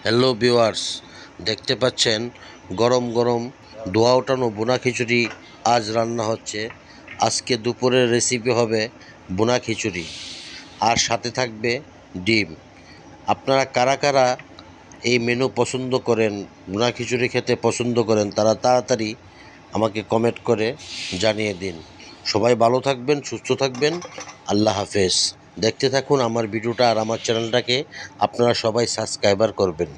Hello viewers, দেখতে পাচ্ছেন গরম গরম ধোয়া ওঠানো বোনা খিচুড়ি আজ রান্না হচ্ছে। আজকে দুপুরের রেসিপি হবে বোনা খিচুড়ি, আর সাথে থাকবে ডিম। আপনারা কারা কারা এই মেনু পছন্দ করেন, বোনা খিচুড়ি খেতে পছন্দ করেন, তারা তাড়াতাড়ি আমাকে কমেন্ট করে জানিয়ে দিন। সবাই ভালো থাকবেন, সুস্থ থাকবেন। আল্লাহ হাফেজ। দেখতে থাকুন আমার ভিডিওটা, আর আমার চ্যানেলটাকে আপনারা সবাই সাবস্ক্রাইবার করবেন।